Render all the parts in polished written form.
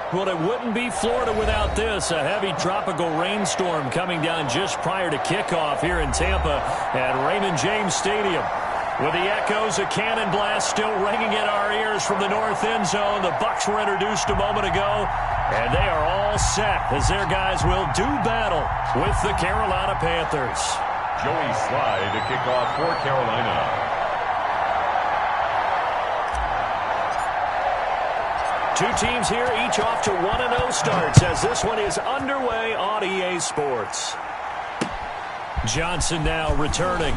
Well, it wouldn't be Florida without this. A heavy tropical rainstorm coming down just prior to kickoff here in Tampa at Raymond James Stadium. With the echoes of cannon blast still ringing in our ears from the north end zone, the Bucs were introduced a moment ago, and they are all set as their guys will do battle with the Carolina Panthers. Joey Slye to kick off for Carolina. Two teams here, each off to 1-0 starts as this one is underway on EA Sports. Johnson now returning.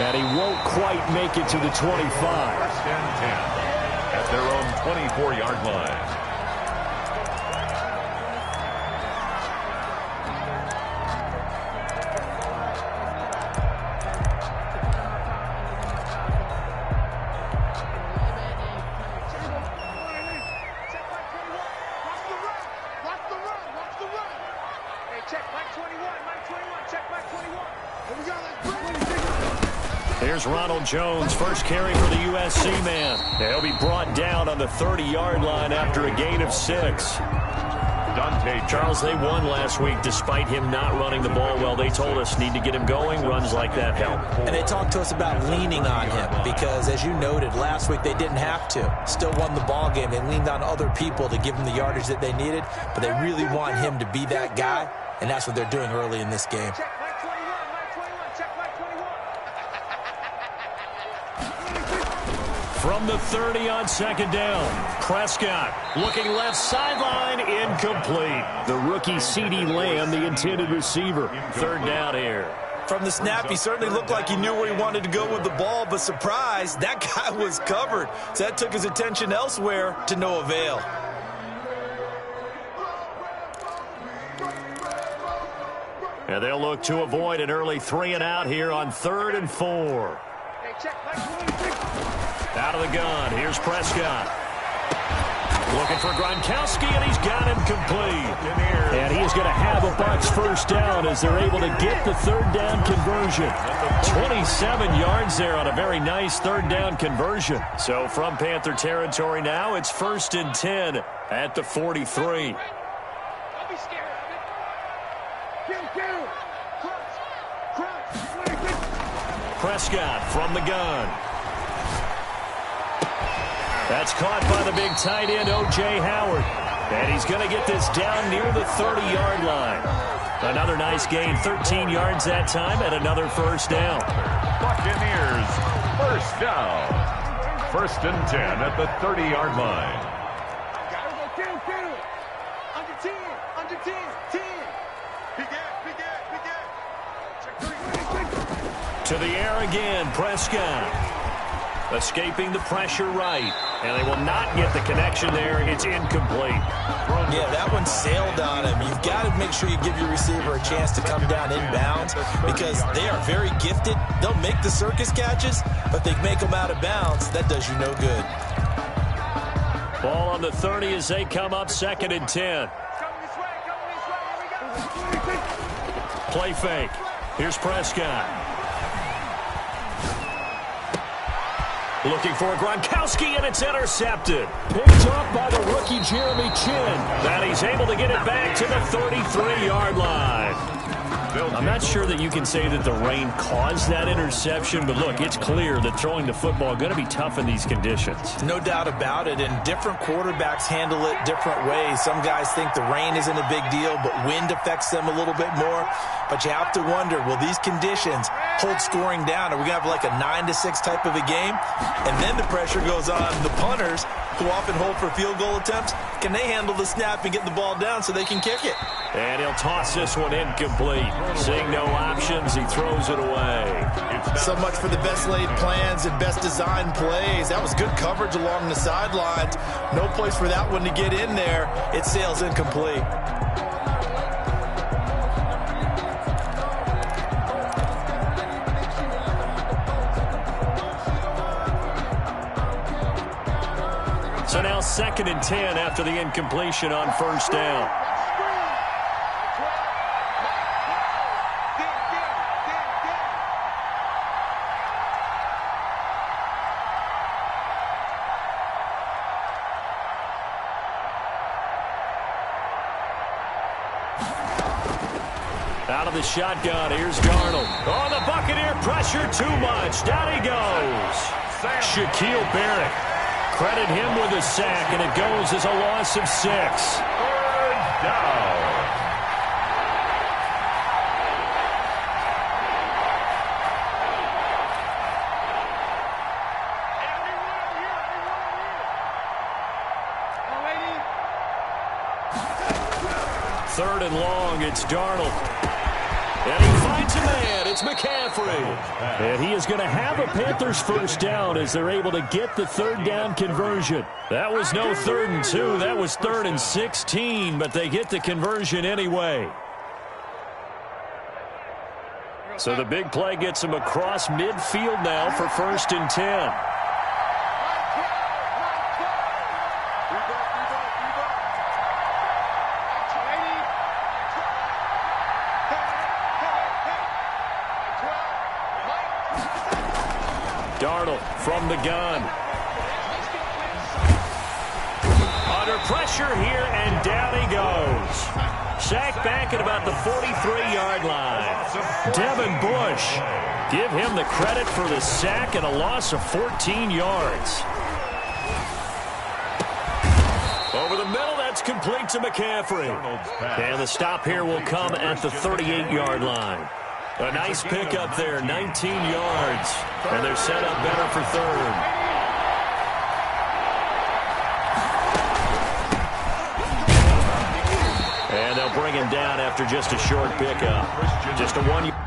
And he won't quite make it to the 25. First and 10 at their own 24-yard line. Here's Ronald Jones, first carry for the USC man. He'll be brought down on the 30-yard line after a gain of 6. Charles, they won last week despite him not running the ball well. They told us need to get him going. Runs like that help. And they talked to us about leaning on him because, as you noted, last week they didn't have to. Still won the ball game. They leaned on other people to give them the yardage that they needed, but they really want him to be that guy, and that's what they're doing early in this game. From the 30 on second down, Prescott looking left sideline, incomplete. The rookie CeeDee Lamb, the intended receiver. Third down here. From the snap, he certainly looked like he knew where he wanted to go with the ball, but surprise, that guy was covered. So that took his attention elsewhere to no avail. And they'll look to avoid an early 3-and-out here on 3rd and 4. Out of the gun, here's Prescott. Looking for Gronkowski, and he's got him complete. And he is going to have a Bucs first down as they're able to get the third down conversion. 27 yards there on a very nice third down conversion. So from Panther territory now, it's 1st and 10 at the 43. Prescott from the gun. That's caught by the big tight end, O.J. Howard. And he's going to get this down near the 30-yard line. Another nice gain, 13 yards that time, and another first down. Buccaneers, first down. 1st and 10 at the 30-yard line. Under 10, under 10, 10. Big gap. To the air again, Prescott. Escaping the pressure right. And they will not get the connection there. It's incomplete. Yeah, that one sailed on him. You've got to make sure you give your receiver a chance to come down inbounds because they are very gifted. They'll make the circus catches, but they make them out of bounds. That does you no good. Ball on the 30 as they come up 2nd and 10. Play fake. Here's Prescott. Looking for Gronkowski, and it's intercepted. Picked up by the rookie Jeremy Chin. And he's able to get it back to the 33-yard line. I'm not sure that you can say that the rain caused that interception, but look, it's clear that throwing the football is going to be tough in these conditions. No doubt about it, and different quarterbacks handle it different ways. Some guys think the rain isn't a big deal, but wind affects them a little bit more. But you have to wonder, will these conditions hold scoring down? Are we going to have like a 9-6 type of a game? And then the pressure goes on the punters, who often hold for field goal attempts. Can they handle the snap and get the ball down so they can kick it? And he'll toss this one incomplete. Seeing no options, he throws it away. So much for the best laid plans and best designed plays. That was good coverage along the sidelines. No place for that one to get in there. It sails incomplete. So now 2nd and 10 after the incompletion on first down. Out of the shotgun, here's Darnold. Oh, the Buccaneer pressure too much. Down he goes. Shaquille Barrett. Credit him with a sack, and it goes as a loss of 6. Third down. Third and long, it's Darnold. And he finds a man. It's McCaffrey. And he is going to have a Panthers first down as they're able to get the third down conversion. That was no 3rd and 2. That was 3rd and 16, but they get the conversion anyway. So the big play gets him across midfield now for 1st and 10. Darnold from the gun. Under pressure here, and down he goes. Sacked back at about the 43-yard line. Devin Bush, give him the credit for the sack and a loss of 14 yards. Over the middle, that's complete to McCaffrey. And the stop here will come at the 38-yard line. A nice pickup there, 19 yards. And they're set up better for 3rd. And they'll bring him down after just a short pickup. Just a 1 yard.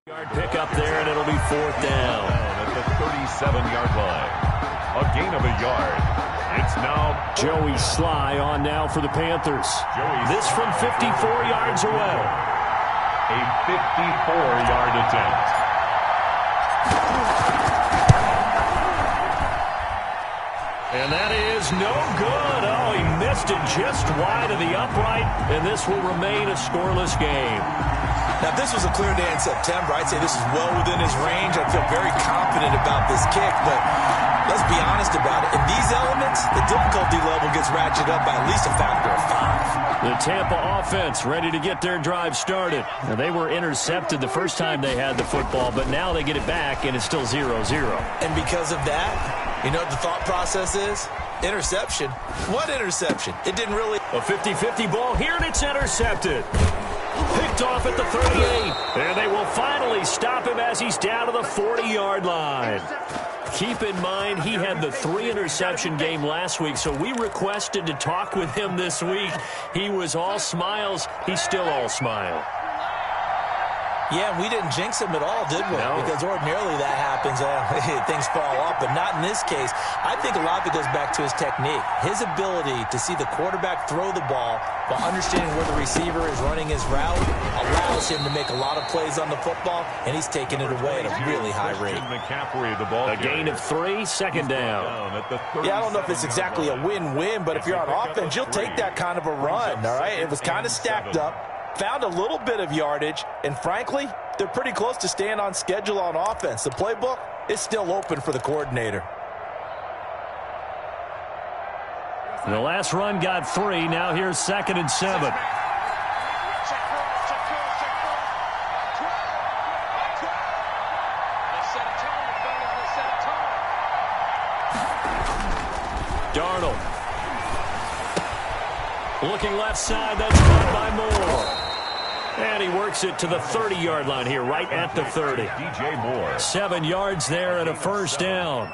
Yard pickup there, and it'll be 4th down. At the 37-yard line. A gain of a yard. It's now Joey Sly on now for the Panthers. This from 54 yards away. A 54-yard attempt. And that is no good. Oh, he missed it just wide of the upright, and this will remain a scoreless game. Now, if this was a clear day in September, I'd say this is well within his range. I feel very confident about this kick, but let's be honest about it. In these elements, the difficulty level gets ratcheted up by at least a factor of 5. The Tampa offense ready to get their drive started. Now, they were intercepted the first time they had the football, but now they get it back, and it's still 0-0. And because of that, you know what the thought process is? Interception. What interception? It didn't really. A 50-50 ball here, and it's intercepted. Picked off at the 38. And they will finally stop him as he's down to the 40-yard line. Keep in mind, he had the 3-interception game last week, so we requested to talk with him this week. He was all smiles. He's still all smile. Yeah, we didn't jinx him at all, did we? No. Because ordinarily that happens. Things fall off, but not in this case. I think a lot of it goes back to his technique. His ability to see the quarterback throw the ball while understanding where the receiver is running his route allows him to make a lot of plays on the football, and he's taking it away at a really high rate. A gain of 3, second down. Yeah, I don't know if it's exactly a win-win, but if you're on offense, you'll take that kind of a run, all right? It was kind of stacked up. Found a little bit of yardage, and frankly, they're pretty close to staying on schedule on offense. The playbook is still open for the coordinator. The last run got 3. Now here's 2nd and 7. Darnold. Looking left side, that's caught by Moore. And he works it to the 30-yard line here, right at the 30. DJ Moore. 7 yards there and a first down.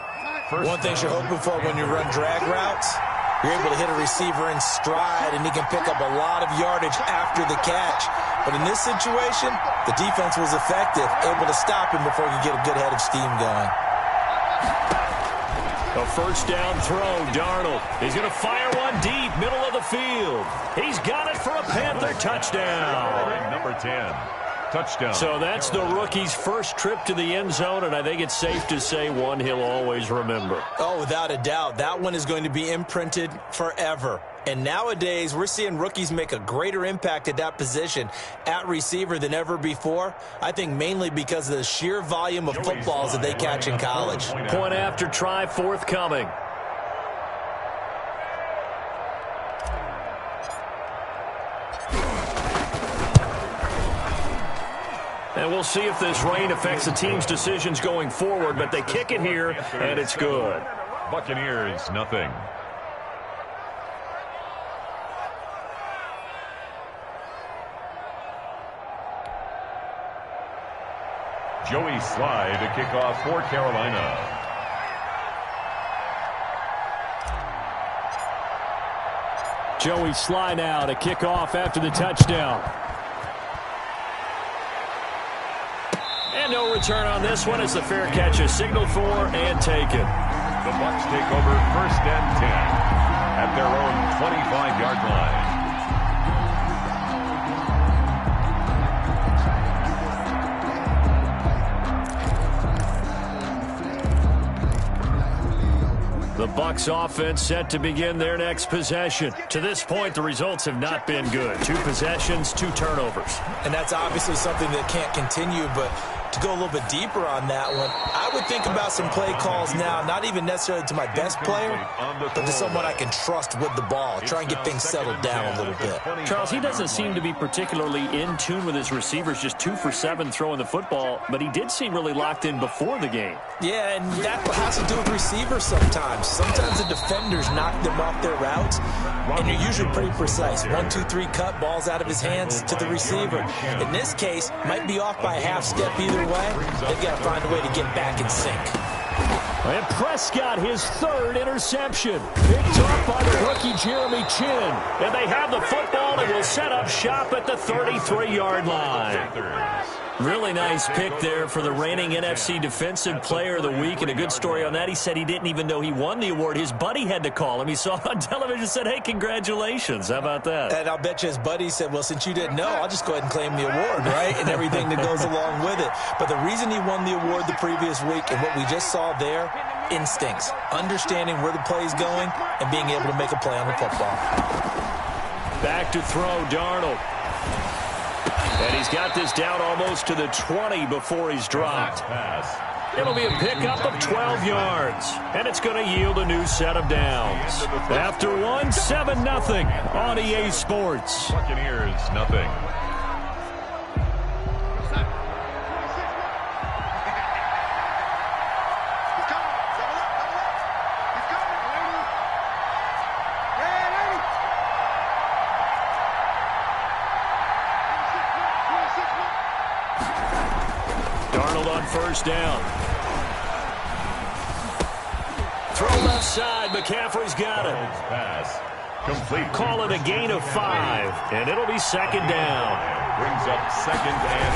One thing you're hoping for when you run drag routes, you're able to hit a receiver in stride, and he can pick up a lot of yardage after the catch. But in this situation, the defense was effective, able to stop him before he could get a good head of steam going. A first down throw, Darnold. He's going to fire one deep, middle of the field. He's got it for a Panther touchdown. Number 10, touchdown. So that's the rookie's first trip to the end zone, and I think it's safe to say one he'll always remember. Oh, without a doubt. That one is going to be imprinted forever. And nowadays, we're seeing rookies make a greater impact at that position at receiver than ever before. I think mainly because of the sheer volume of footballs that they catch in college. Point after try forthcoming. And we'll see if this rain affects the team's decisions going forward, but they kick it here, and it's good. Buccaneers, nothing. Joey Slye to kick off for Carolina. Joey Slye now to kick off after the touchdown. And no return on this one as the fair catch is signaled for and taken. The Bucs take over 1st and 10 at their own 25-yard line. The Bucs offense set to begin their next possession. To this point, the results have not been good. 2 possessions, 2 turnovers. And that's obviously something that can't continue, but to go a little bit deeper on that one, I would think about some play calls now, not even necessarily to my best player, but to someone I can trust with the ball. Try and get things settled down a little bit. Charles, he doesn't seem to be particularly in tune with his receivers, just 2 for 7 throwing the football, but he did seem really locked in before the game. Yeah, and that has to do with receivers sometimes. Sometimes the defenders knock them off their routes, and you're usually pretty precise. 1, 2, 3 cut, balls out of his hands to the receiver. In this case, might be off by a half step either way. They've got to find a way to get back in sync. And Prescott, his 3rd interception. Picked off by the rookie Jeremy Chin. And they have the football and will set up shop at the 33-yard line. Really nice pick there for the reigning NFC Defensive Player of the Week, and a good story on that. He said he didn't even know he won the award. His buddy had to call him. He saw it on television and said, hey, congratulations. How about that? And I'll bet you his buddy said, well, since you didn't know, I'll just go ahead and claim the award, right? And everything that goes along with it. But the reason he won the award the previous week and what we just saw there, instincts, understanding where the play is going and being able to make a play on the football. Back to throw, Darnold. And he's got this down almost to the 20 before he's dropped. It'll be a pickup of 12 yards. And it's going to yield a new set of downs. After one, 7-0 on EA Sports. Buccaneers, nothing. First down. Throw left side. McCaffrey's got it. Pass. Complete. Call it a gain of 5, and it'll be 2nd down. Brings up 2nd and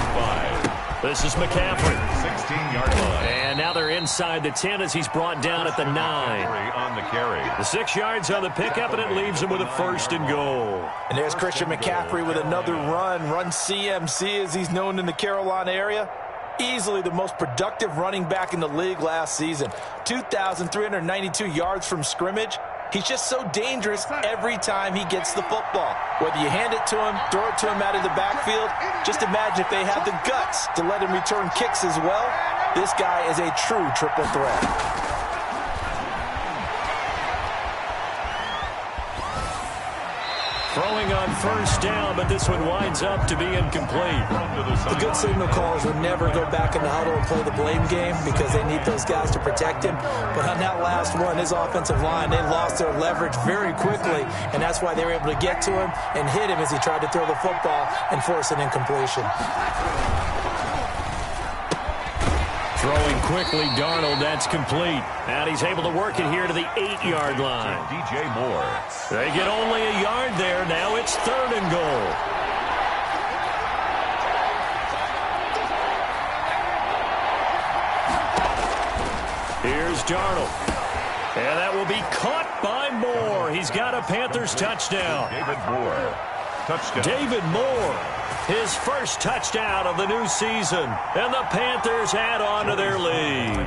5. This is McCaffrey. 16-yard line. And now they're inside the 10 as he's brought down at the 9. On the carry. The 6 yards on the pickup, and it leaves him with a 1st and goal. And there's Christian McCaffrey with another run CMC as he's known in the Carolina area. Easily the most productive running back in the league last season. 2,392 yards from scrimmage. He's just so dangerous every time he gets the football. Whether you hand it to him, throw it to him out of the backfield, just imagine if they had the guts to let him return kicks as well. This guy is a true triple threat. Throwing on 1st down, but this one winds up to be incomplete. The good signal calls would never go back in the huddle and play the blame game because they need those guys to protect him. But on that last one, his offensive line, they lost their leverage very quickly, and that's why they were able to get to him and hit him as he tried to throw the football and force an incompletion. Throwing quickly, Darnold, that's complete. And he's able to work it here to the 8-yard line. DJ Moore. They get only a yard there. Now it's 3rd and goal. Here's Darnold. And that will be caught by Moore. He's got a Panthers touchdown. David Moore. Touchdown. David Moore. His first touchdown of the new season. And the Panthers add on to their lead.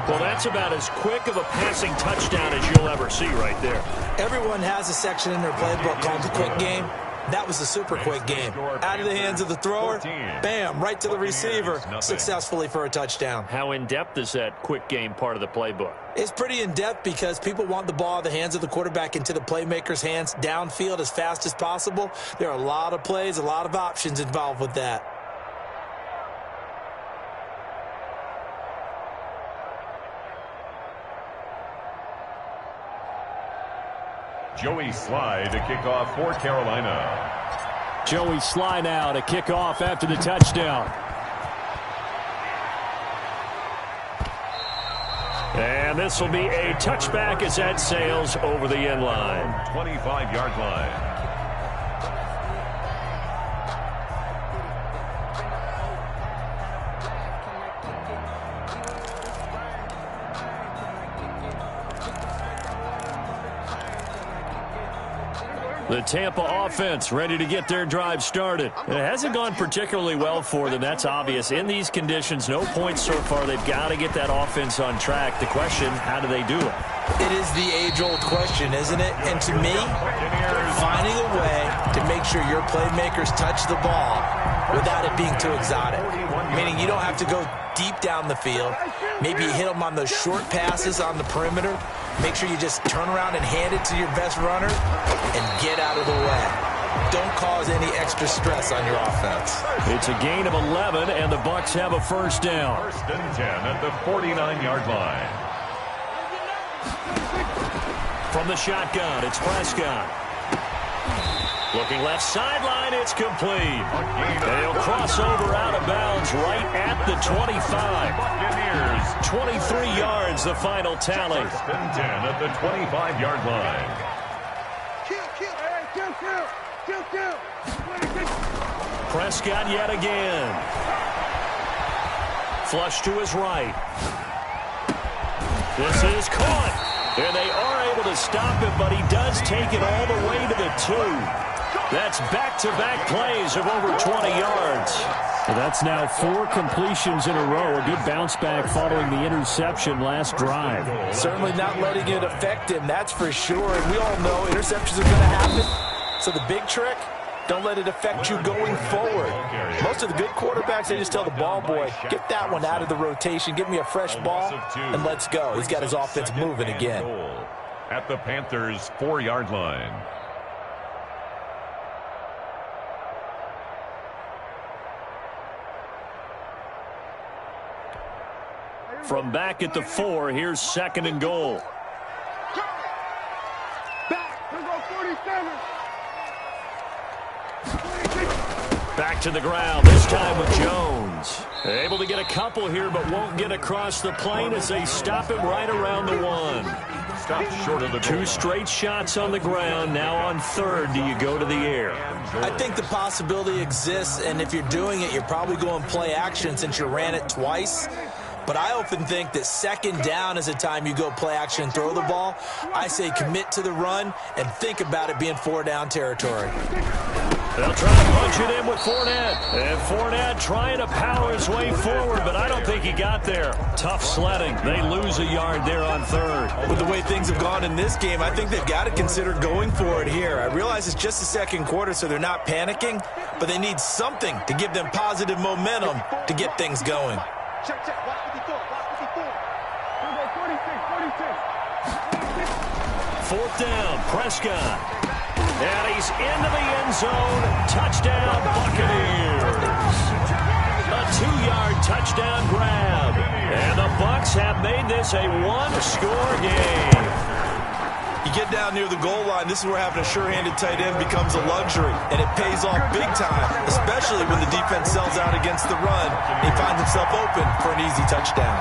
Well, that's about as quick of a passing touchdown as you'll ever see right there. Everyone has a section in their playbook called the quick game. That was the super quick game. Out of the hands of the thrower, bam, right to the receiver, successfully for a touchdown. How in-depth is that quick game part of the playbook? It's pretty in-depth because people want the ball in the hands of the quarterback into the playmaker's hands downfield as fast as possible. There are a lot of plays, a lot of options involved with that. Joey Slye to kick off for Carolina. Joey Slye now to kick off after the touchdown. And this will be a touchback as that sails over the end line. 25-yard line. The Tampa offense ready to get their drive started. It hasn't gone particularly well for them. That's obvious. In these conditions, no points so far. They've got to get that offense on track. The question, how do they do it? It is the age-old question, isn't it? And to me, finding a way to make sure your playmakers touch the ball without it being too exotic. Meaning you don't have to go deep down the field. Maybe you hit them on those short passes on the perimeter. Make sure you just turn around and hand it to your best runner and get out of the way. Don't cause any extra stress on your offense. It's a gain of 11, and the Bucs have a 1st down. 1st and 10 at the 49-yard line. From the shotgun, it's Prescott. Looking left sideline, it's complete. And he'll cross over out of bounds right at the 25. 23 yards, the final tally. 1st and 10 at the 25-yard line. Prescott yet again. Flush to his right. This is caught. And they are able to stop him, but he does take it all the way to the 2. That's back-to-back plays of over 20 yards. Well, that's now 4 completions in a row. A good bounce back following the interception last drive. Certainly not letting it affect him, that's for sure. And we all know interceptions are going to happen. So the big trick, don't let it affect you going forward. Most of the good quarterbacks, they just tell the ball boy, get that one out of the rotation, give me a fresh ball, and let's go. He's got his offense moving again. At the Panthers' 4-yard line. From back at the 4, here's 2nd and goal. Back to the ground, this time with Jones. Able to get a couple here, but won't get across the plane as they stop him right around the 1. Stopped short of the goal. 2 straight shots on the ground. Now on third, do you go to the air? I think the possibility exists, and if you're doing it, you're probably going play action since you ran it twice. But I often think that second down is a time you go play action and throw the ball. I say commit to the run and think about it being 4-down territory. They'll try to punch it in with Fournette. And Fournette trying to power his way forward, but I don't think he got there. Tough sledding. They lose a yard there on third. With the way things have gone in this game, I think they've got to consider going for it here. I realize it's just the second quarter, so they're not panicking, but they need something to give them positive momentum to get things going. Check, check. Watch 54. Watch 54. 46. 46. 4th down, Prescott. And he's into the end zone. Touchdown, Buccaneers. A 2-yard touchdown grab. And the Bucs have made this a 1-score game. You get down near the goal line, this is where having a sure-handed tight end becomes a luxury, and it pays off big time, especially when the defense sells out against the run, and he finds himself open for an easy touchdown.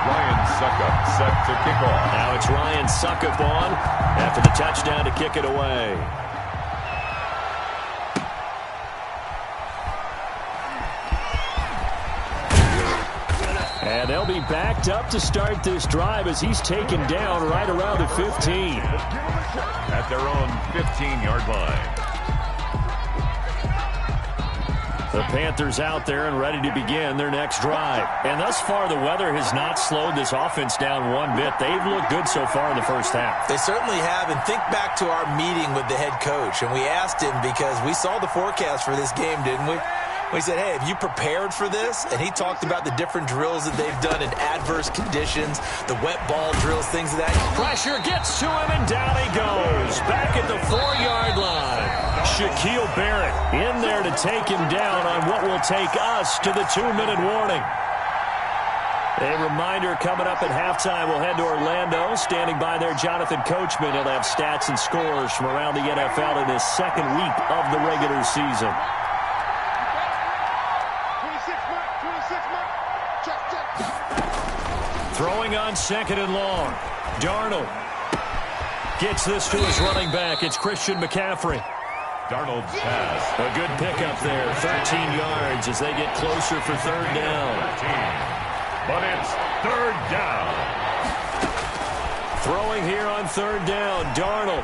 Ryan Suckup set to kick off. Now it's Ryan Suckup on after the touchdown to kick it away. And they'll be backed up to start this drive as he's taken down right around the 15. At their own 15-yard line. The Panthers out there and ready to begin their next drive. And thus far, the weather has not slowed this offense down one bit. They've looked good so far in the first half. They certainly have, and think back to our meeting with the head coach, and we asked him because we saw the forecast for this game, didn't we? We said, hey, have you prepared for this? And he talked about the different drills that they've done in adverse conditions, the wet ball drills, things of that. Pressure gets to him, and down he goes. Back at the 4-yard line. Shaquille Barrett in there to take him down on what will take us to the 2-minute warning. A reminder coming up at halftime, we'll head to Orlando. Standing by there, Jonathan Coachman. He'll have stats and scores from around the NFL in his second week of the regular season. 26 mark. Check, check. Throwing on 2nd and long. Darnold gets this to his running back. It's Christian McCaffrey. Darnold's pass. A good pickup there, 13 yards as they get closer for 3rd down. 13. But it's 3rd down. Throwing here on 3rd down, Darnold.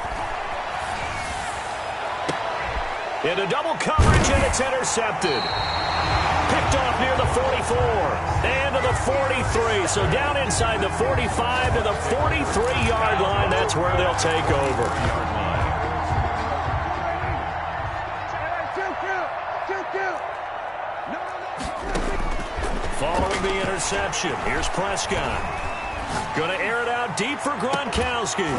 Into double coverage, and it's intercepted. Picked off near the 44 and to the 43. So down inside the 45 to the 43-yard line. That's where they'll take over. Following the interception, here's Prescott. Going to air it out deep for Gronkowski.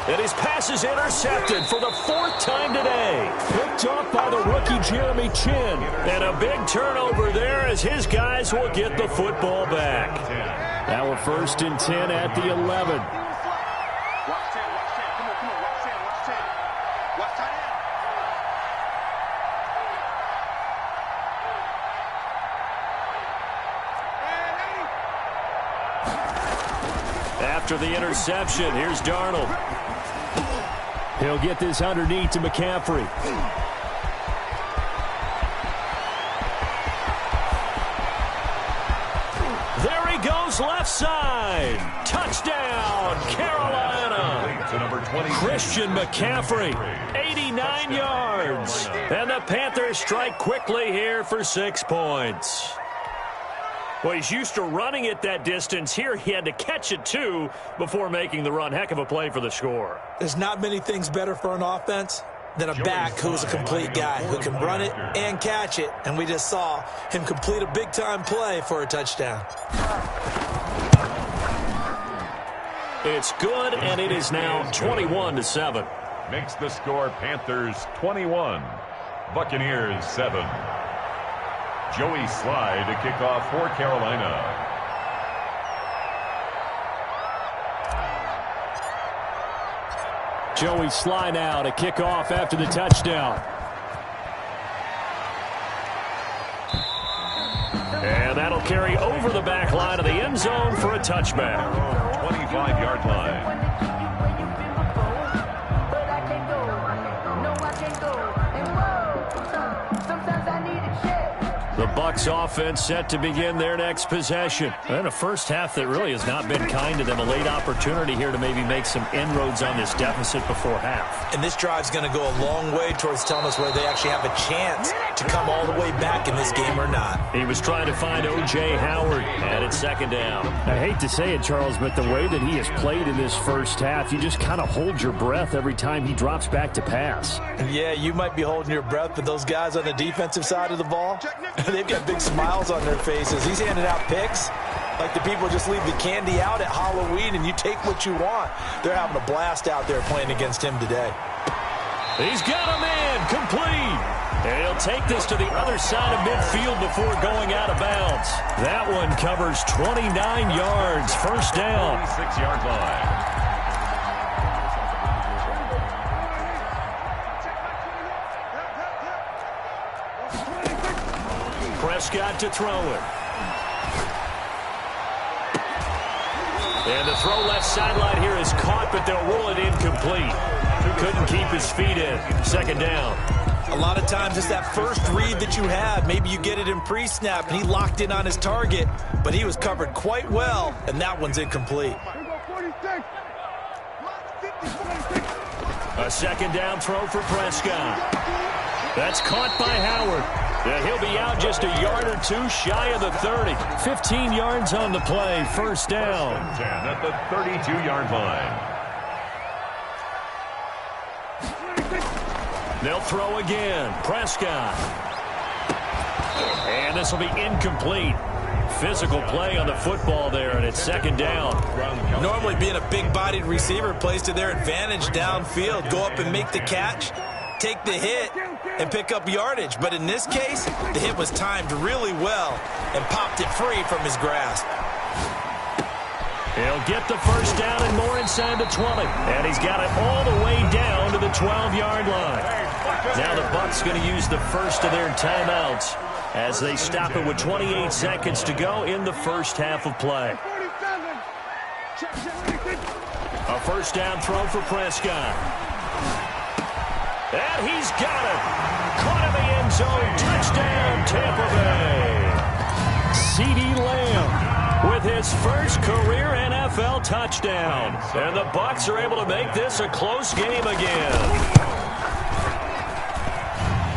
And his pass is intercepted for the 4th time today. Picked off by the rookie Jeremy Chin. And a big turnover there as his guys will get the football back. Now we're 1st and 10 at the 11. Watch 10. Come on. Watch 10. Watch tight end. After the interception, here's Darnold. He'll get this underneath to McCaffrey. There he goes, left side. Touchdown, Carolina. To number 20. Christian McCaffrey, 89 yards. And the Panthers strike quickly here for 6 points. Well, he's used to running it that distance. Here he had to catch it, too, before making the run. Heck of a play for the score. There's not many things better for an offense than a back who's a complete guy, who can run it and catch it. And we just saw him complete a big-time play for a touchdown. It's good, and it is now 21-7. Makes the score Panthers 21, Buccaneers 7. Joey Sly to kick off for Carolina. Joey Sly now to kick off after the touchdown. And that'll carry over the back line of the end zone for a touchback. 25-yard line. The Bucs offense set to begin their next possession. And a first half that really has not been kind to them. A late opportunity here to maybe make some inroads on this deficit before half. And this drive's going to go a long way towards telling us whether they actually have a chance to come all the way back in this game or not. He was trying to find O.J. Howard, and it's second down. I hate to say it, Charles, but the way that he has played in this first half, you just kind of hold your breath every time he drops back to pass. Yeah, you might be holding your breath, but those guys on the defensive side of the ball, they've got big smiles on their faces. He's handing out picks like the people just leave the candy out at Halloween and you take what you want. They're having a blast out there playing against him today. He's got a man complete. And he'll take this to the other side of midfield before going out of bounds. That one covers 29 yards. First down. 26-yard line. Prescott to throw it. And the throw left sideline here is caught, but they'll roll it incomplete. Couldn't keep his feet in. Second down. A lot of times it's that first read that you have. Maybe you get it in pre-snap, and he locked in on his target, but he was covered quite well, and that one's incomplete. A second down throw for Prescott. That's caught by Howard. He'll be out just a yard or two shy of the 30. 15 yards on the play. First down. 10 at the 32-yard line. They'll throw again. Prescott. And this will be incomplete. Physical play on the football there, and it's second down. Normally being a big-bodied receiver plays to their advantage downfield. Go up and make the catch, take the hit, and pick up yardage. But in this case, the hit was timed really well and popped it free from his grasp. He'll get the first down and more inside the 20. And he's got it all the way down to the 12-yard line. Now the Bucs going to use the first of their timeouts as they stop it with 28 seconds to go in the first half of play. A first down throw for Prescott. And he's got it. Caught in the end zone. Touchdown, Tampa Bay. CeeDee Lamb with his first career NFL touchdown. And the Bucs are able to make this a close game again.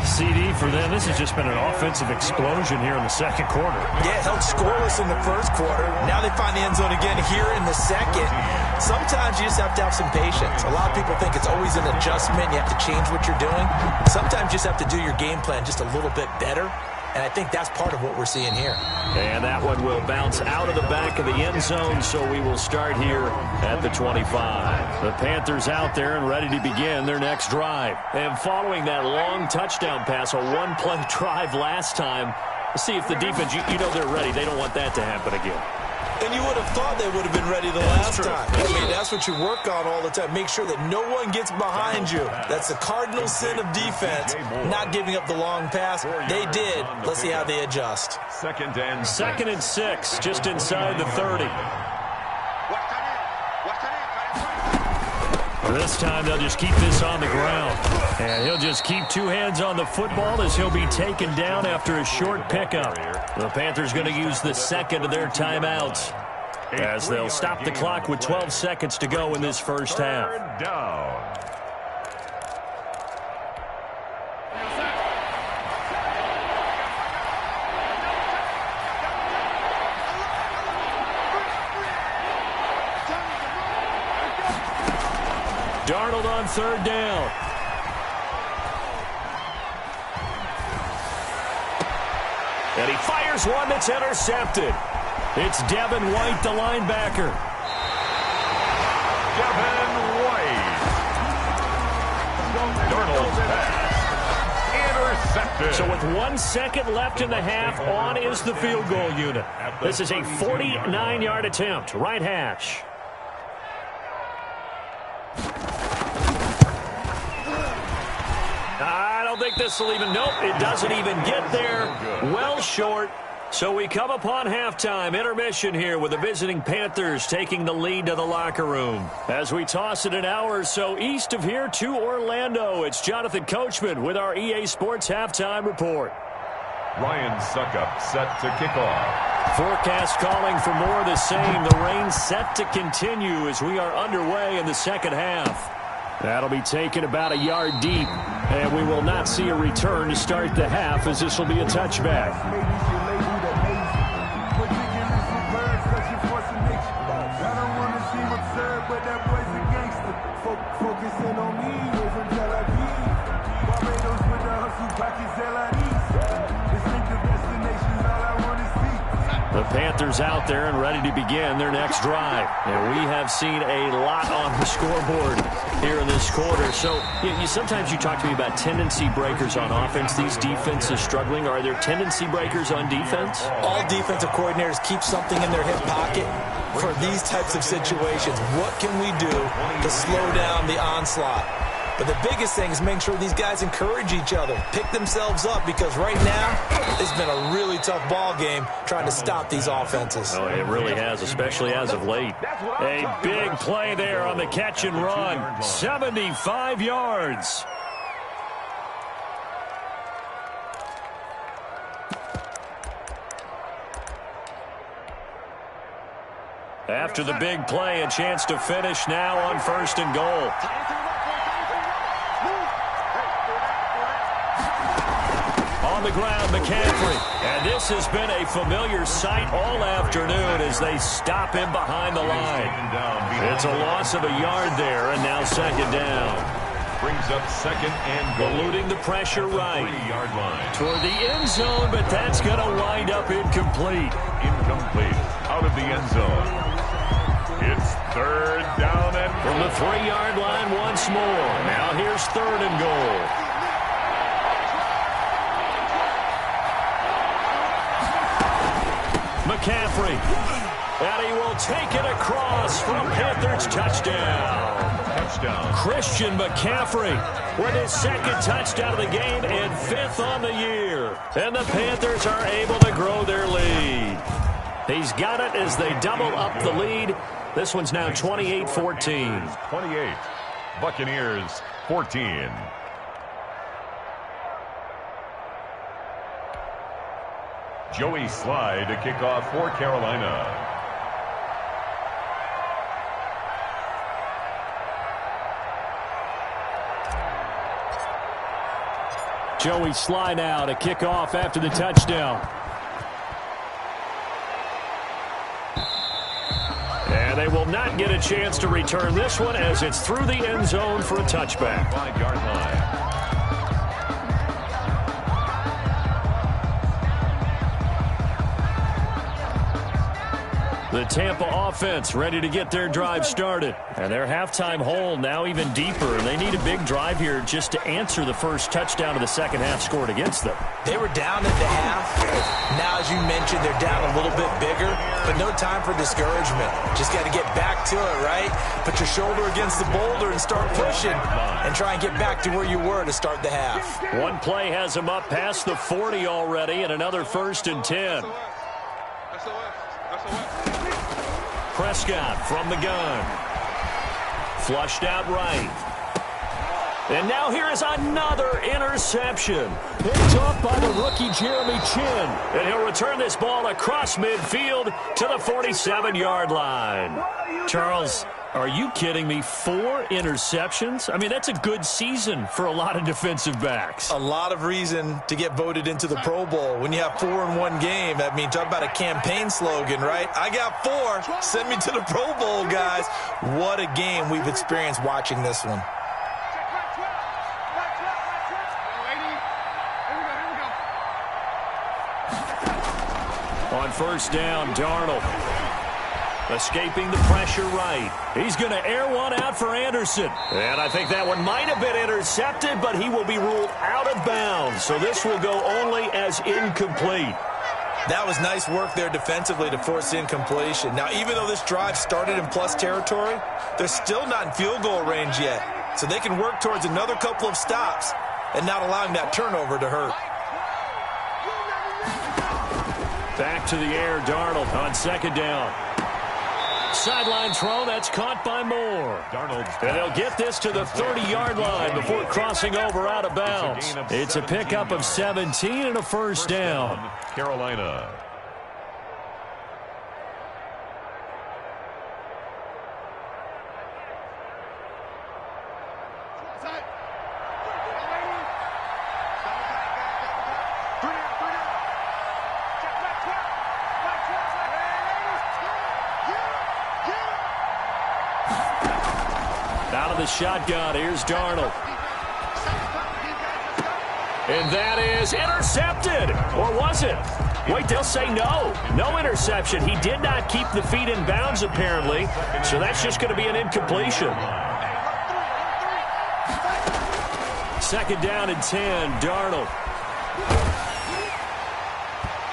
CD for them. This has just been an offensive explosion here in the second quarter. Yeah, held scoreless in the first quarter. Now they find the end zone again here in the second. Sometimes you just have to have some patience. A lot of people think it's always an adjustment. You have to change what you're doing. Sometimes you just have to do your game plan just a little bit better. And I think that's part of what we're seeing here. And that one will bounce out of the back of the end zone, so we will start here at the 25. The Panthers out there and ready to begin their next drive. And following that long touchdown pass, a one-play drive last time, let's see if the defense, you know they're ready. They don't want that to happen again. And you would have thought they would have been ready the last time. I mean, that's what you work on all the time. Make sure that no one gets behind you. That's the cardinal sin of defense, not giving up the long pass. They did. Let's see how they adjust. Second and 6, just inside the 30. This time they'll just keep this on the ground. And he'll just keep two hands on the football as he'll be taken down after a short pickup. The Panthers going to use the second of their timeouts as they'll stop the clock with 12 seconds to go in this first half. third down. Darnold on third down. And he fires one that's intercepted. It's Devin White, the linebacker. Devin White. Darnold's pass. Intercepted. So with 1 second left in the half, on is the field goal unit. This is a 49-yard attempt. Right hash. I don't think this will even, nope, it doesn't even get there. Well short. So we come upon halftime, intermission here with the visiting Panthers taking the lead to the locker room. As we toss it an hour or so east of here to Orlando, it's Jonathan Coachman with our EA Sports Halftime Report. Ryan Suckup set to kick off. Forecast calling for more of the same. The rain set to continue as we are underway in the second half. That'll be taken about a yard deep, and we will not see a return to start the half as this will be a touchback. The Panthers out there and ready to begin their next drive. And we have seen a lot on the scoreboard here in this quarter. So sometimes you talk to me about tendency breakers on offense. These defenses struggling. Are there tendency breakers on defense? All defensive coordinators keep something in their hip pocket for these types of situations. What can we do to slow down the onslaught? But the biggest thing is making sure these guys encourage each other, pick themselves up, because right now it's been a really tough ball game trying to stop these offenses. Oh, it really has, especially as of late. A big play there on the catch and run. 75 yards. After the big play, a chance to finish now on 1st and goal. On the ground, McCaffrey. And this has been a familiar sight all afternoon as they stop him behind the line. It's a loss of a yard there, and now 2nd down. Brings up 2nd and goal. Eluding the pressure right. 3-yard line. Toward the end zone, but that's going to wind up incomplete. Incomplete. Out of the end zone. It's 3rd down and from the 3-yard line once more. Now here's 3rd and goal. McCaffrey, and he will take it across for a Panthers touchdown. Christian McCaffrey with his 2nd touchdown of the game and 5th on the year. And the Panthers are able to grow their lead. He's got it as they double up the lead. This one's now 28-14. 28. Buccaneers 14. Joey Slye to kick off for Carolina. Joey Slye now to kick off after the touchdown. And they will not get a chance to return this one as it's through the end zone for a touchback. 5-yard line. The Tampa offense ready to get their drive started. And their halftime hole now even deeper. And they need a big drive here just to answer the first touchdown of the second half scored against them. They were down at the half. Now, as you mentioned, they're down a little bit bigger. But no time for discouragement. Just got to get back to it, right? Put your shoulder against the boulder and start pushing. And try and get back to where you were to start the half. One play has them up past the 40 already. And another 1st and 10. Prescott from the gun. Flushed out right. And now here is another interception. Picked up by the rookie Jeremy Chin. And he'll return this ball across midfield to the 47-yard line. Charles, are you kidding me? 4 interceptions? I mean, that's a good season for a lot of defensive backs. A lot of reason to get voted into the Pro Bowl. When you have 4 in one game, I mean, talk about a campaign slogan, right? I got 4. Send me to the Pro Bowl, guys. What a game we've experienced watching this one. On 1st down, Darnold. Escaping the pressure right. He's going to air one out for Anderson. And I think that one might have been intercepted, but he will be ruled out of bounds. So this will go only as incomplete. That was nice work there defensively to force incompletion. Now, even though this drive started in plus territory, they're still not in field goal range yet. So they can work towards another couple of stops and not allowing that turnover to hurt. back to the air. Darnold on second down. Sideline throw, that's caught by Moore. And they'll get this to the 30-yard line before crossing over out of bounds. It's a pickup of 17 and a first down. Carolina. Out of the shotgun, here's Darnold. And that is intercepted. Or was it? Wait, they'll say no. No interception. He did not keep the feet in bounds, apparently. So that's just going to be an incompletion. Second down and 10, Darnold.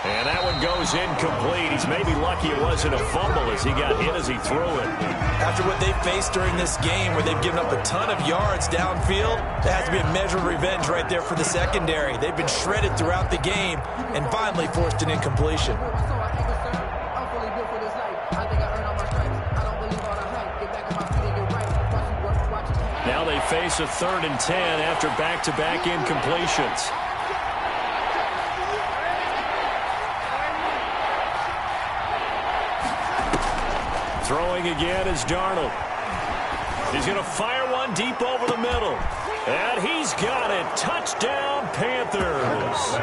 And that one goes incomplete. He's maybe lucky it wasn't a fumble as he got hit as he threw it. After what they faced during this game where they've given up a ton of yards downfield, there has to be a measure of revenge right there for the secondary. They've been shredded throughout the game and finally forced an incompletion. Now they face a 3rd and 10 after back-to-back incompletions. Throwing again is Darnold. He's going to fire one deep over the middle. And he's got it. Touchdown, Panthers.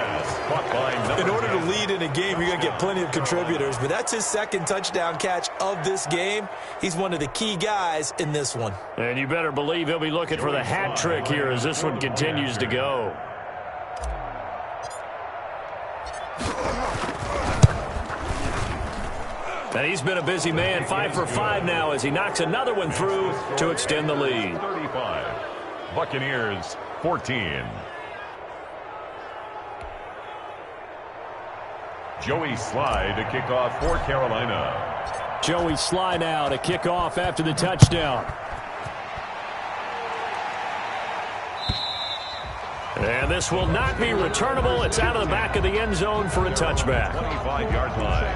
In order to lead in a game, you're going to get plenty of contributors. But that's his second touchdown catch of this game. He's one of the key guys in this one. And you better believe he'll be looking for the hat trick here as this one continues to go. And he's been a busy man, 5 for 5 now as he knocks another one through to extend the lead. 35. Buccaneers 14. Joey Sly to kick off for Carolina. Joey Sly now to kick off after the touchdown. And this will not be returnable. It's out of the back of the end zone for a touchback. 25-yard line.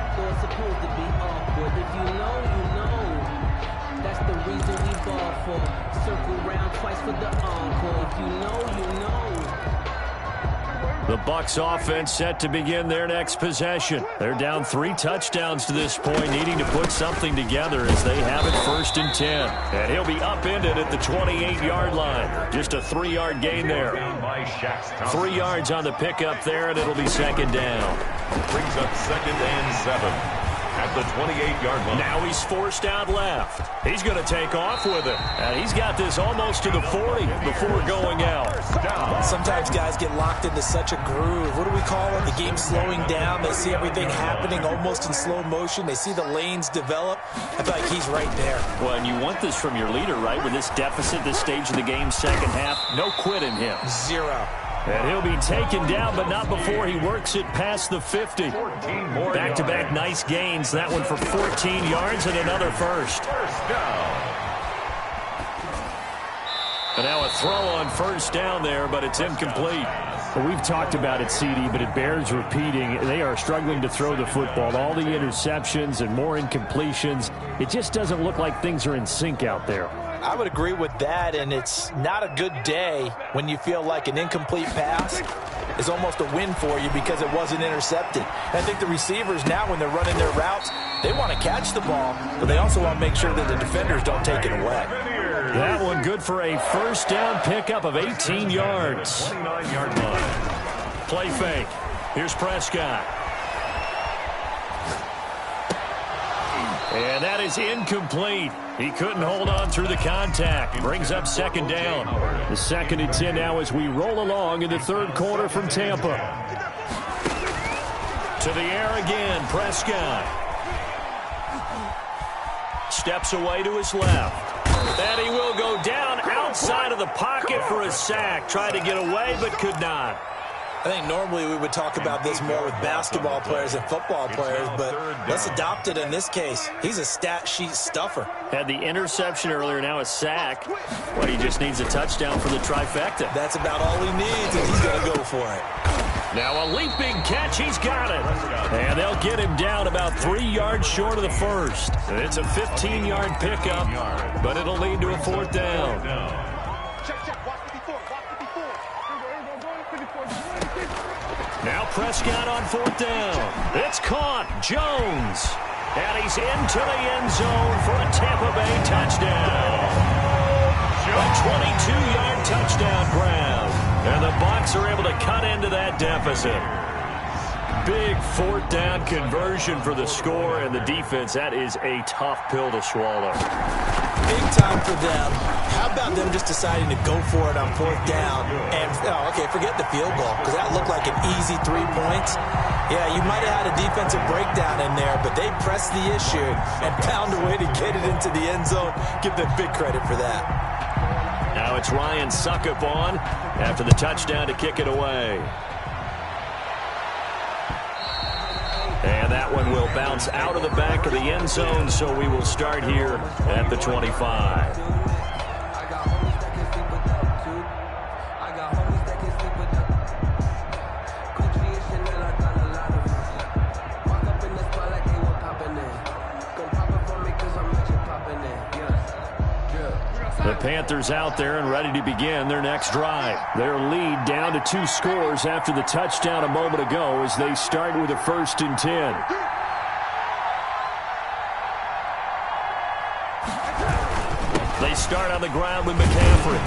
If you know, you know. That's the reason we ball for. Circle round twice for the encore. If you know, you know. The Bucs offense set to begin their next possession. They're down 3 touchdowns to this point, needing to put something together as they have it 1st and 10. And he'll be upended at the 28-yard line. Just a 3-yard gain there. 3 yards on the pickup there, and it'll be 2nd down. Brings up 2nd and 7. At the 28-yard line. Now he's forced out left. He's going to take off with it. And he's got this almost to the 40 before going out. Sometimes guys get locked into such a groove. What do we call it? The game slowing down. They see everything happening almost in slow motion. They see the lanes develop. I feel like he's right there. Well, and you want this from your leader, right? With this deficit, this stage of the game, second half, no quit in him. 0. And he'll be taken down, but not before he works it past the 50. Back-to-back nice gains. That one for 14 yards and another first. First down. And now a throw on 1st down there, but it's incomplete. Well, we've talked about it, CD, but it bears repeating. They are struggling to throw the football. All the interceptions and more incompletions. It just doesn't look like things are in sync out there. I would agree with that, and it's not a good day when you feel like an incomplete pass is almost a win for you because it wasn't intercepted. And I think the receivers now, when they're running their routes, they want to catch the ball, but they also want to make sure that the defenders don't take it away. That one good for a 1st down pickup of 18 yards. 29-yard line. Play fake. Here's Prescott. And that is incomplete. He couldn't hold on through the contact. Brings up 2nd down. The 2nd and 10 now as we roll along in the 3rd quarter from Tampa. To the air again, Prescott. Steps away to his left. And he will go down outside of the pocket for a sack. Tried to get away, but could not. I think normally we would talk about this more with basketball players and football players, but let's adopt it in this case. He's a stat sheet stuffer. Had the interception earlier, now a sack. Well, he just needs a touchdown for the trifecta. That's about all he needs, and he's going to go for it. Now a leaping catch. He's got it. And they'll get him down about 3 yards short of the first. It's a 15-yard pickup, but it'll lead to a 4th down. Now Prescott on 4th down. It's caught. Jones. And he's into the end zone for a Tampa Bay touchdown. A 22-yard touchdown grab. And the Bucs are able to cut into that deficit. Big 4th down conversion for the score, and the defense, that is a tough pill to swallow. Big time for them. How about them just deciding to go for it on 4th down? And, forget the field goal, because that looked like an easy 3 points. Yeah, you might have had a defensive breakdown in there, but they pressed the issue and found a way to get it into the end zone. Give them big credit for that. Now it's Ryan Suckup on after the touchdown to kick it away. And that one will bounce out of the back of the end zone, so we will start here at the 25. The Panthers out there and ready to begin their next drive. Their lead down to 2 scores after the touchdown a moment ago as they start with a 1st and 10. They start on the ground with McCaffrey.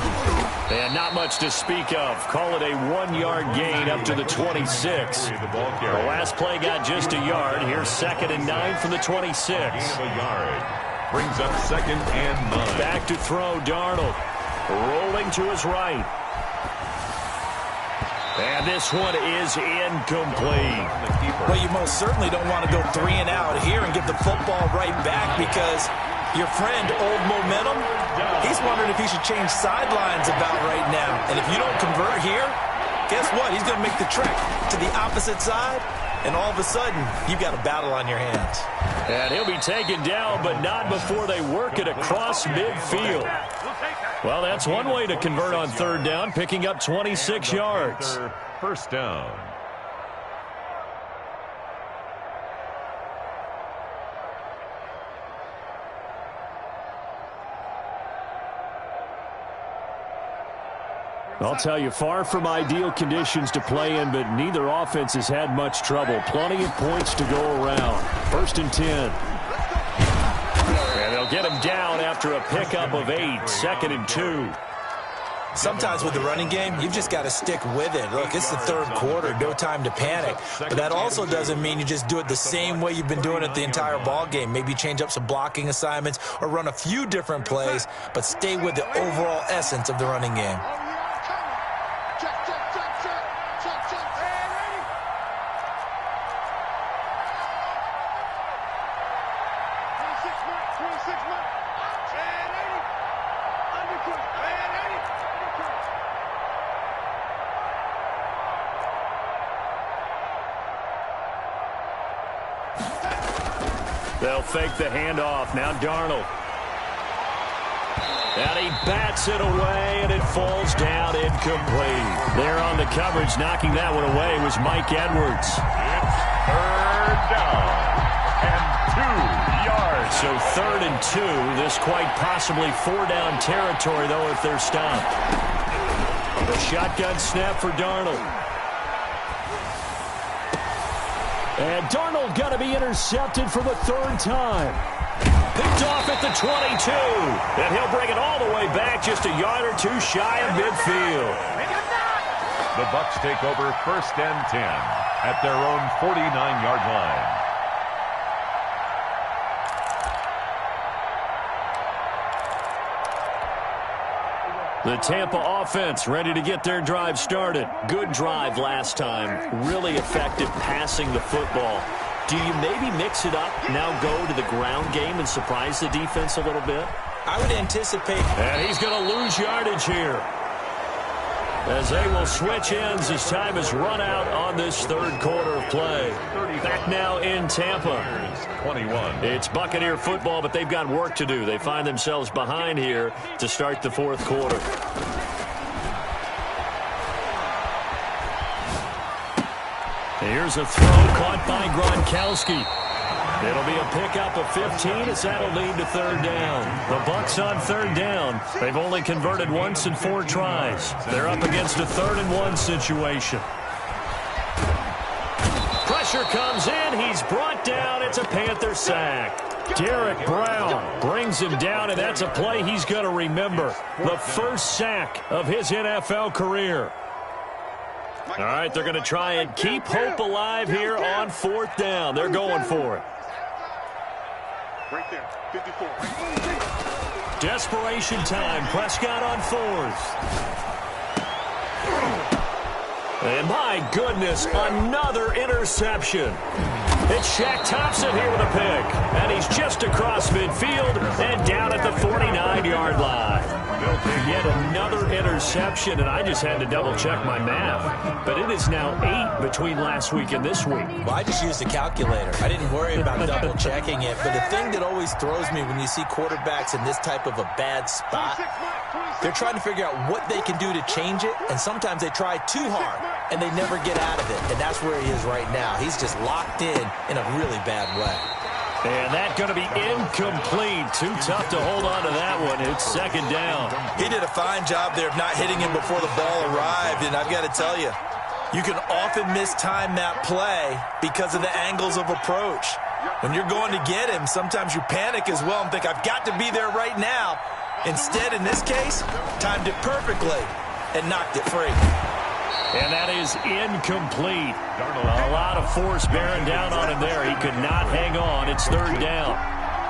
And not much to speak of. Call it a 1-yard gain up to the 26. The last play got just a yard. Here's 2nd and 9 from the 26. Brings up 2nd and 9. Back to throw, Darnold. Rolling to his right. And this one is incomplete. Well, you most certainly don't want to go 3 and out here and give the football right back, because your friend, Old Momentum, he's wondering if he should change sidelines about right now. And if you don't convert here, guess what? He's going to make the trek to the opposite side, and all of a sudden, you've got a battle on your hands. And he'll be taken down, but not before they work it across midfield. Well, that's one way to convert on 3rd down, picking up 26 yards. 1st down. I'll tell you, far from ideal conditions to play in, but neither offense has had much trouble. Plenty of points to go around. 1st and 10. And they'll get him down after a pickup of 8. 2nd and 2. Sometimes with the running game, you've just got to stick with it. Look, it's the 3rd quarter, no time to panic. But that also doesn't mean you just do it the same way you've been doing it the entire ball game. Maybe change up some blocking assignments or run a few different plays, but stay with the overall essence of the running game. They'll fake the handoff. Now Darnold. And he bats it away, and it falls down incomplete. There on the coverage, knocking that one away, was Mike Edwards. It's 3rd down and 2 yards. So 3rd and 2. This quite possibly 4-down territory, though, if they're stopped. The shotgun snap for Darnold. And Darnold going to be intercepted for the 3rd time. Picked off at the 22. And he'll bring it all the way back just a yard or 2 shy of midfield. The Bucs take over 1st and 10 at their own 49-yard line. The Tampa offense ready to get their drive started. Good drive last time. Really effective passing the football. Do you maybe mix it up, now go to the ground game and surprise the defense a little bit? I would anticipate. And he's going to lose yardage here, as they will switch ends as time has run out on this 3rd quarter of play. Back now in Tampa. 21. It's Buccaneer football, but they've got work to do. They find themselves behind here to start the 4th quarter. Here's a throw caught by Gronkowski. It'll be a pickup of 15 as that'll lead to third down. The Bucs on third down. They've only converted once in 4 tries. They're up against a 3rd-and-1 situation. Pressure comes in. He's brought down. It's a Panther sack. Derek Brown brings him down, and that's a play he's going to remember. The first sack of his NFL career. All right, they're going to try and keep hope alive here on 4th down. They're going for it. Right there, 54. Desperation time. Prescott on 4th. And my goodness, another interception. It's Shaq Thompson here with a pick. And he's just across midfield and down at the 49-yard line. Yet another interception, and I just had to double-check my math. But it is now 8 between last week and this week. Well, I just used a calculator. I didn't worry about double-checking it. But the thing that always throws me when you see quarterbacks in this type of a bad spot, they're trying to figure out what they can do to change it, and sometimes they try too hard, and they never get out of it. And that's where he is right now. He's just locked in a really bad way. And that's going to be incomplete. Too tough to hold on to that one. It's 2nd down. He did a fine job there of not hitting him before the ball arrived, and I've got to tell you, you can often mistime that play because of the angles of approach. When you're going to get him, sometimes you panic as well and think, I've got to be there right now. Instead, in this case, timed it perfectly and knocked it free. And that is incomplete. A lot of force bearing down on him there. He could not hang on. It's 3rd down.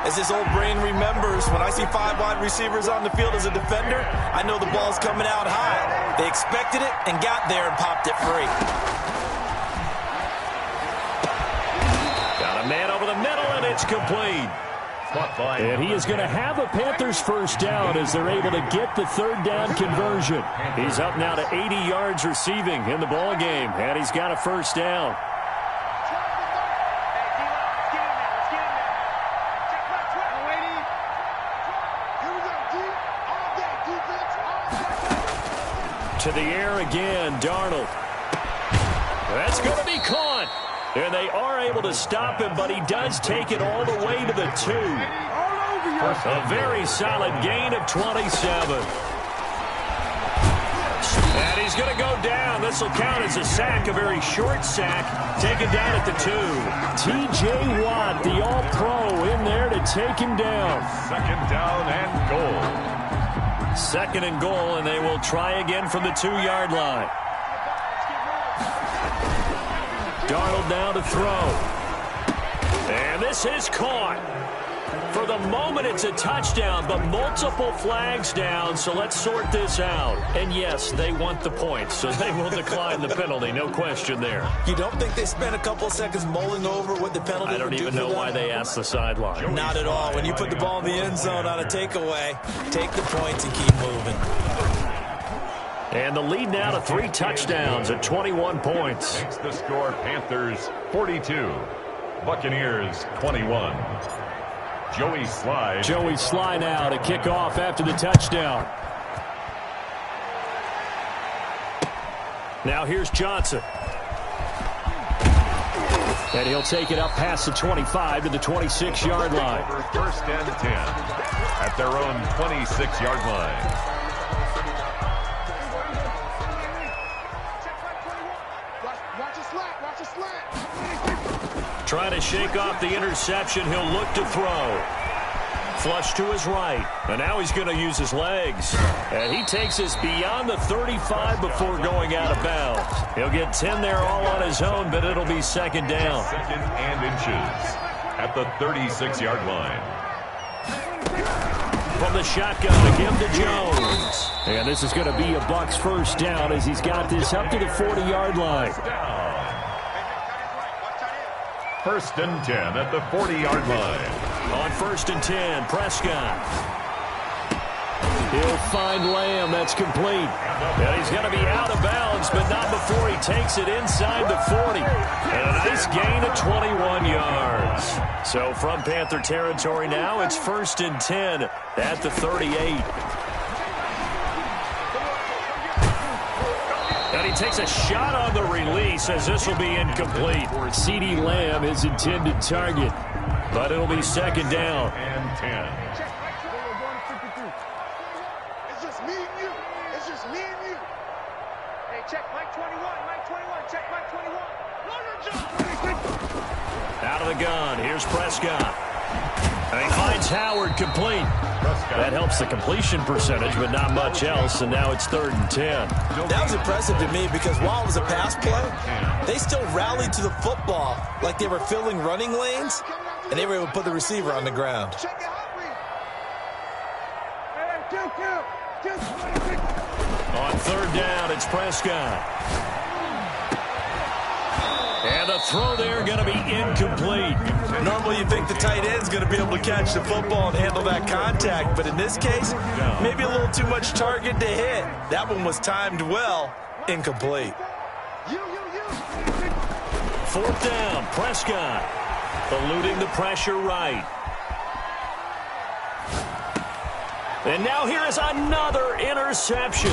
As his old brain remembers, when I see 5 wide receivers on the field as a defender, I know the ball's coming out high. They expected it and got there and popped it free. Got a man over the middle, and it's complete. And he is going to have a Panthers first down as they're able to get the 3rd down conversion. He's up now to 80 yards receiving in the ball game, and he's got a first down. To the air again, Darnold. That's going to be caught. And they are able to stop him, but he does take it all the way to the 2. A very solid gain of 27. And he's going to go down. This will count as a sack, a very short sack, taken down at the 2. T.J. Watt, the all-pro, in there to take him down. 2nd down and goal. 2nd and goal, and they will try again from the 2-yard line. Darnold now to throw. And this is caught. For the moment, it's a touchdown, but multiple flags down, so let's sort this out. And yes, they want the points, so they will decline the penalty, no question there. You don't think they spent a couple of seconds mulling over what the penalty would do? I don't even know why they asked the sideline. Not at all. When you put the ball in the end zone on a takeaway, take the points and keep moving. And the lead now to 3 touchdowns at 21 points. Makes the score Panthers 42, Buccaneers 21. Joey Sly now to kick off after the touchdown. Now here's Johnson. And he'll take it up past the 25 to the 26-yard line. 1st and 10 at their own 26-yard line. Trying to shake off the interception. He'll look to throw. Flush to his right. And now he's going to use his legs. And he takes us beyond the 35 before going out of bounds. He'll get 10 there all on his own, but it'll be 2nd down. 2nd and inches at the 36-yard line. From the shotgun to give to Jones. And this is going to be a Bucs first down as he's got this up to the 40-yard line. 1st and 10 at the 40-yard line. On 1st and 10, Prescott. He'll find Lamb. That's complete. And he's going to be out of bounds, but not before he takes it inside the 40. And a nice gain of 21 yards. So from Panther territory now, it's 1st and 10 at the 38. And he takes a shot on the release as this will be incomplete. CeeDee Lamb his intended target, but it'll be second down. And 10. It's just me and you. It's just me and you. Hey, check Mike 21. Mike 21. Check Mike 21. Out of the gun. Here's Prescott. And he finds Howard complete. That helps the completion percentage, but not much else, and now it's 3rd and 10. That was impressive to me because while it was a pass play, they still rallied to the football like they were filling running lanes, and they were able to put the receiver on the ground. Check it out, On 3rd down, it's Prescott. And the throw there going to be incomplete. Normally you think the tight end's going to be able to catch the football and handle that contact, but in this case, maybe a little too much target to hit. That one was timed well, incomplete. 4th down, Prescott. Eluding the pressure right. And now here is another interception.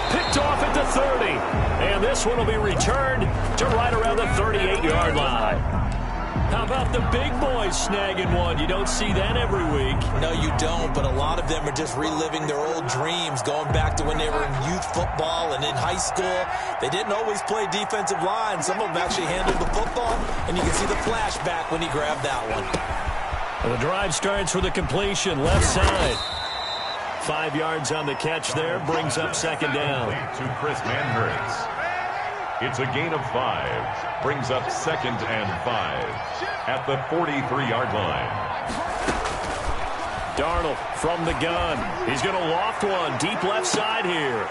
Picked off at the 30. And this one will be returned to right around the 38-yard line. How about the big boys snagging one? You don't see that every week. No, you don't, but a lot of them are just reliving their old dreams, going back to when they were in youth football and in high school. They didn't always play defensive line. Some of them actually handled the football, and you can see the flashback when he grabbed that one. And the drive starts with a completion, left side. 5 yards on the catch there, brings up 2nd down. To Chris Manhurts. It's a gain of 5. Brings up 2nd and 5 at the 43-yard line. Darnold from the gun. He's going to loft one deep left side here.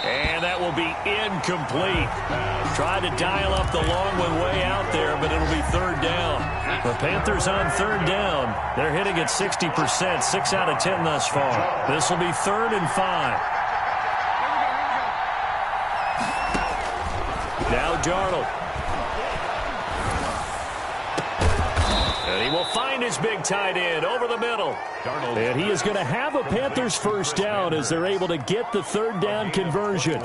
And that will be incomplete. Tried to dial up the long one way out there, but it'll be 3rd down. The Panthers on 3rd down. They're hitting at 60%, 6 out of 10 thus far. This will be 3rd and 5. Now Darnold. And he will find his big tight end over the middle. Darnold. And he is going to have a Panthers first down as they're able to get the 3rd down conversion.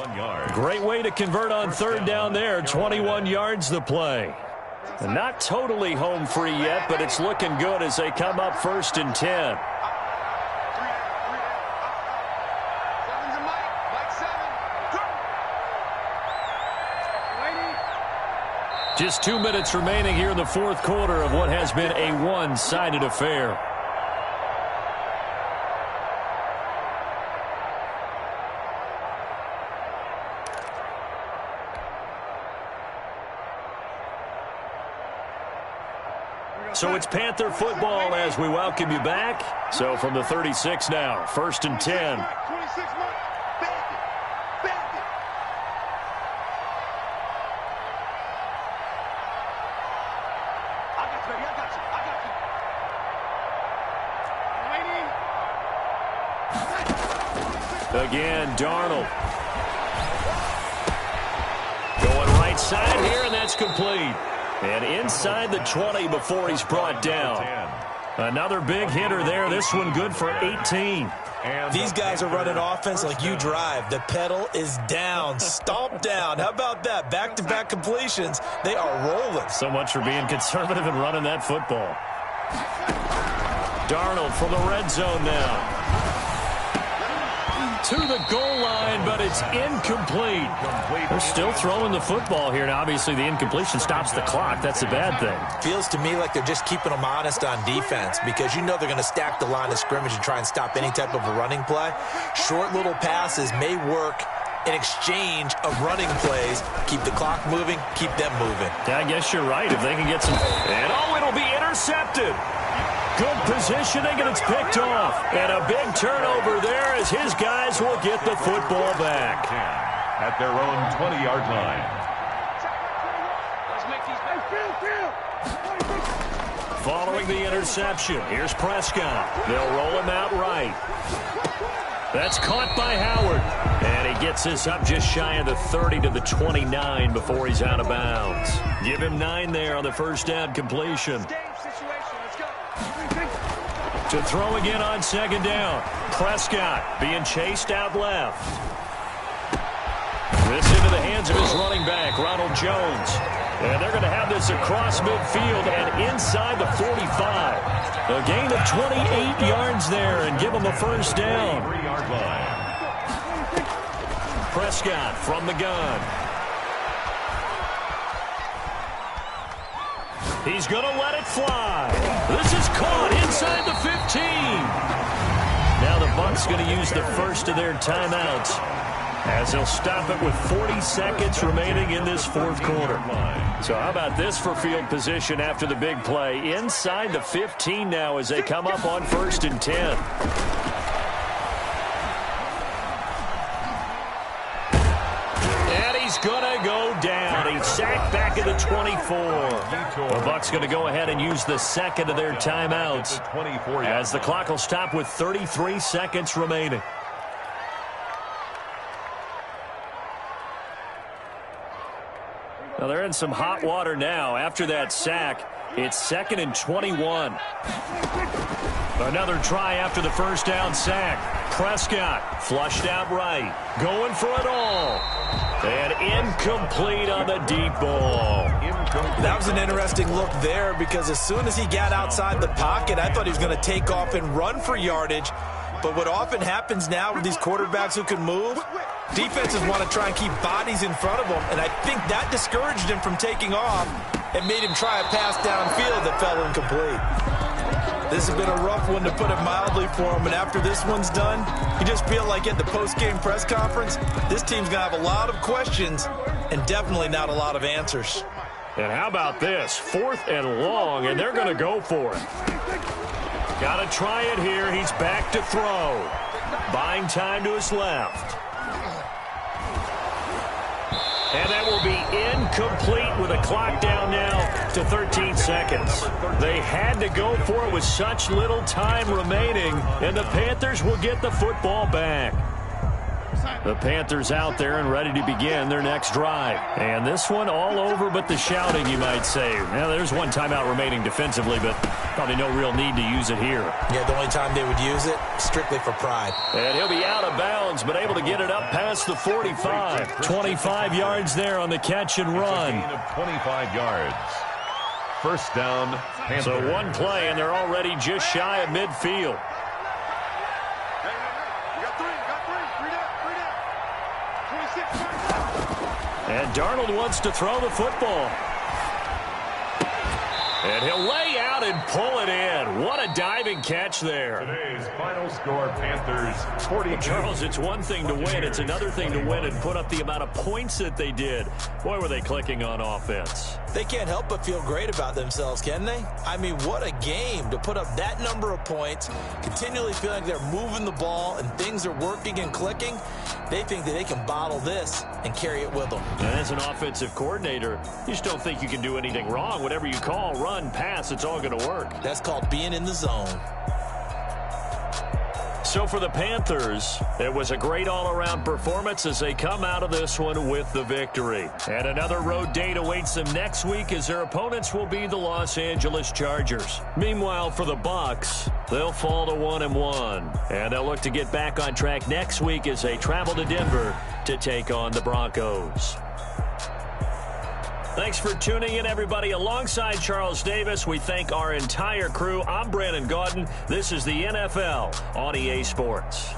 Great way to convert on 3rd down there. 21 yards the play. And not totally home free yet, but it's looking good as they come up 1st and 10. Just 2 minutes remaining here in the 4th quarter of what has been a one-sided affair. So it's Panther football as we welcome you back. So from the 36 now, 1st and 10. Again, Darnold. Going right side here, and that's complete. And inside the 20 before he's brought down. Another big hitter there. This one good for 18. These guys are running offense like you drive. The pedal is down, stomped down. How about that? Back-to-back completions. They are rolling. So much for being conservative and running that football. Darnold from the red zone now. To the goal line, but it's incomplete. They're still throwing the football here, and obviously the incompletion stops the clock. That's a bad thing. Feels to me like they're just keeping them honest on defense because you know they're going to stack the line of scrimmage and try and stop any type of a running play. Short little passes may work in exchange of running plays. Keep the clock moving, keep them moving. Yeah, I guess you're right. If they can get some... And oh, it'll be intercepted. Good positioning, and it's picked off. And a big turnover there as his guys will get the football back. At their own 20-yard line. Following the interception, here's Prescott. They'll roll him out right. That's caught by Howard. And he gets this up just shy of the 30 to the 29 before he's out of bounds. Give him 9 there on the first down completion. To throw again on second down. Prescott being chased out left. This into hands of his running back, Ronald Jones. And they're going to have this across midfield and inside the 45. A gain of 28 yards there and give them a first down. 3-yard line. Prescott from the gun. He's going to let it fly. This is caught inside the 15. Now the Bucs going to use the first of their timeouts as they'll stop it with 40 seconds remaining in this fourth quarter. So how about this for field position after the big play? Inside the 15 now as they come up on 1st and 10. And he's going to go down. He's sacked back at the 24. The Bucs going to go ahead and use the second of their timeouts as the clock will stop with 33 seconds remaining. Well, they're in some hot water now. After that sack, it's 2nd and 21. Another try after the first down sack. Prescott flushed out right. Going for it all. And incomplete on the deep ball. That was an interesting look there because as soon as he got outside the pocket, I thought he was going to take off and run for yardage. But what often happens now with these quarterbacks who can move, defenses want to try and keep bodies in front of them, and I think that discouraged him from taking off and made him try a pass downfield that fell incomplete. This has been a rough one, to put it mildly, for him, and after this one's done, you just feel like at the post-game press conference, this team's going to have a lot of questions and definitely not a lot of answers. And how about this? 4th and long, and they're going to go for it. Got to try it here. He's back to throw. Buying time to his left. And that will be incomplete with a clock down now to 13 seconds. They had to go for it with such little time remaining, and the Panthers will get the football back. The Panthers out there and ready to begin their next drive. And this one all over but the shouting, you might say. Now, there's one timeout remaining defensively, but probably no real need to use it here. Yeah, the only time they would use it, strictly for pride. And he'll be out of bounds, but able to get it up past the 45. 25 yards there on the catch and run. Gain of 25 yards. First down, Panthers. So one play, and they're already just shy of midfield. And Darnold wants to throw the football. And he'll lay out and pull it in. What a diving catch there. Today's final score, Panthers 42. Charles, it's one thing to win. It's another thing to win and put up the amount of points that they did. Boy, were they clicking on offense. They can't help but feel great about themselves, can they? I mean, what a game to put up that number of points, continually feeling like they're moving the ball and things are working and clicking. They think that they can bottle this and carry it with them. And as an offensive coordinator, you just don't think you can do anything wrong. Whatever you call, run, pass, it's all going to work. That's called being in the zone. So for the Panthers, it was a great all-around performance as they come out of this one with the victory. And another road date awaits them next week as their opponents will be the Los Angeles Chargers. Meanwhile, for the Bucs, they'll fall to 1-1. And they'll look to get back on track next week as they travel to Denver to take on the Broncos. Thanks for tuning in, everybody. Alongside Charles Davis, we thank our entire crew. I'm Brandon Gaudin. This is the NFL on EA Sports.